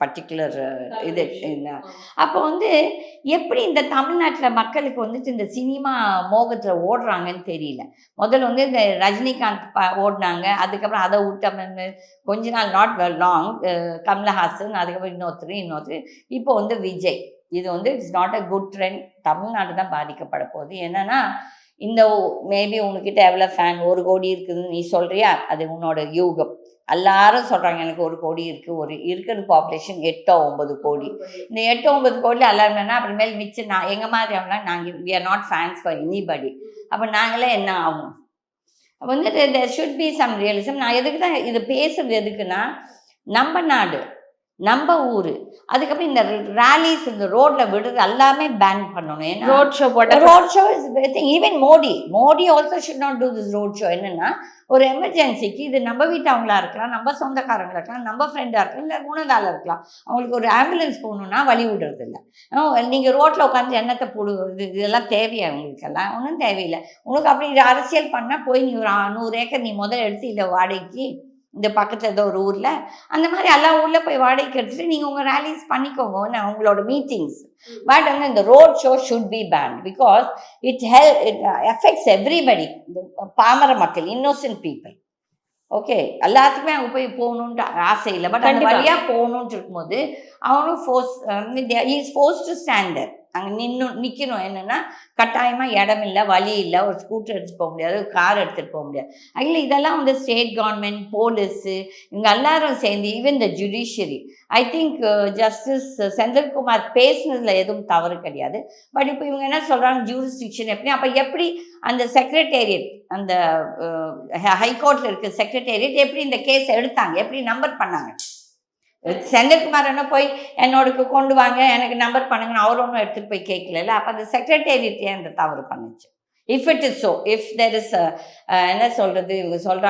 Particular இது அப்போ வந்து எப்படி இந்த தமிழ்நாட்டில் மக்களுக்கு வந்துட்டு இந்த சினிமா மோகத்தில் ஓடுறாங்கன்னு தெரியல. முதல்ல வந்து இந்த ரஜினிகாந்த் ஓடினாங்க, அதுக்கப்புறம் அதை விட்ட கொஞ்ச நாள் நாட் வெல் லாங் கமலஹாசன், அதுக்கப்புறம் இன்னொருத்தர் இப்போ வந்து விஜய். இது வந்து it's not a good trend. Tamil Nadu தான் பாதிக்கப்பட போகுது. என்னன்னா இந்த மேபி உங்ககிட்ட எவ்வளோ ஃபேன் 1 கோடி இருக்குதுன்னு நீ சொல்கிறியா, அது உன்னோட யூகம். எல்லாரும் சொல்கிறாங்க எனக்கு 1 கோடி இருக்குது, இருக்கிற பாப்புலேஷன் 8-9 கோடி. இந்த 8-9 கோடியில் எல்லாருமேனா அப்புறமேல் மிச்சம் நான் எங்கள் மாதிரி அவங்களாம் நாங்கள் we are not fans for anybody. அப்போ நாங்களே என்ன ஆகும்? அப்போ வந்து there should be some realism. நான் எதுக்கு தான் இது பேசுறது எதுக்குன்னா, நம்ம நாடு, நம்ம ஊர், அதுக்கப்புறம் இந்த ரேலிஸ் இந்த ரோட்டில் விடுறது எல்லாமே பேன் பண்ணணும். ஏன்னா road show is even Modi also should not do this road show. என்னென்னா ஒரு எமர்ஜென்சிக்கு இது நம்ம வீட்டவங்களா இருக்கலாம், நம்ம சொந்தக்காரங்களாக இருக்கலாம், நம்ம ஃப்ரெண்டாக இருக்கலாம், இல்லை குணதால இருக்கலாம். அவங்களுக்கு ஒரு ஆம்புலன்ஸ் போகணுன்னா வழி விடுறது இல்லை. நீங்கள் ரோட்டில் உட்காந்து எண்ணத்தை இதெல்லாம் தேவையா உங்களுக்கெல்லாம்? ஒன்றும் தேவையில்லை. உங்களுக்கு அப்படி அரசியல் பண்ணால் போய் நீ ஒரு 100 ஏக்கர் நீ முதல்ல எடுத்து இல்லை வாடகைக்கு இந்த பக்கத்தில் ஏதோ ஒரு ஊரில் அந்த மாதிரி எல்லா ஊரில் போய் வாடகைக்கு எடுத்துகிட்டு நீங்கள் உங்கள் ரேலிஸ் பண்ணிக்கோங்க, உங்களோட மீட்டிங்ஸ். பட் வந்து இந்த road show should be pant because it effects everybody. பாமர மக்கள், இன்னோசன்ட் பீப்புள். ஓகே, எல்லாத்துக்குமே அங்கே போய் போகணுன்ட்டு ஆசை இல்லை. பட் அந்த வழியாக போகணுன்ட்டு இருக்கும்போது அவனும் ஃபோர்ஸ் டு ஸ்டாண்டர்ட் அங்கே நிற்கணும். என்னென்னா கட்டாயமாக இடம் இல்லை, வழி இல்லை, ஒரு ஸ்கூட்டர் எடுத்துகிட்டு போக முடியாது, ஒரு கார் எடுத்துகிட்டு போக முடியாது. அதில் இதெல்லாம் வந்து ஸ்டேட் கவர்மெண்ட், போலீஸு, இவங்க எல்லாரும் சேர்ந்து ஈவன் இந்த judiciary, I think justice Senthilkumar பேசுனதில் எதுவும் தவறு கிடையாது. பட் இப்போ இவங்க என்ன சொல்கிறாங்க, ஜூரிஸ்டிக்ஷன் எப்படி, அப்போ எப்படி அந்த செக்ரட்டேரியட், அந்த ஹைகோர்ட்டில் இருக்க செக்ரட்டேரியட் எப்படி இந்த கேஸ் எடுத்தாங்க, எப்படி நம்பர் பண்ணாங்க? செந்தில்குமார் என்ன போய் என்னோடக்கு கொண்டு வாங்க, எனக்கு நம்பர் பண்ணுங்கன்னு அவர் ஒன்றும் எடுத்துகிட்டு போய் கேட்கல. அப்போ அந்த செக்ரட்டேரியட் அந்த தவறு பண்ணுச்சு. If it is so, if there is என்ன சொல்கிறது, இவங்க சொல்கிறாங்க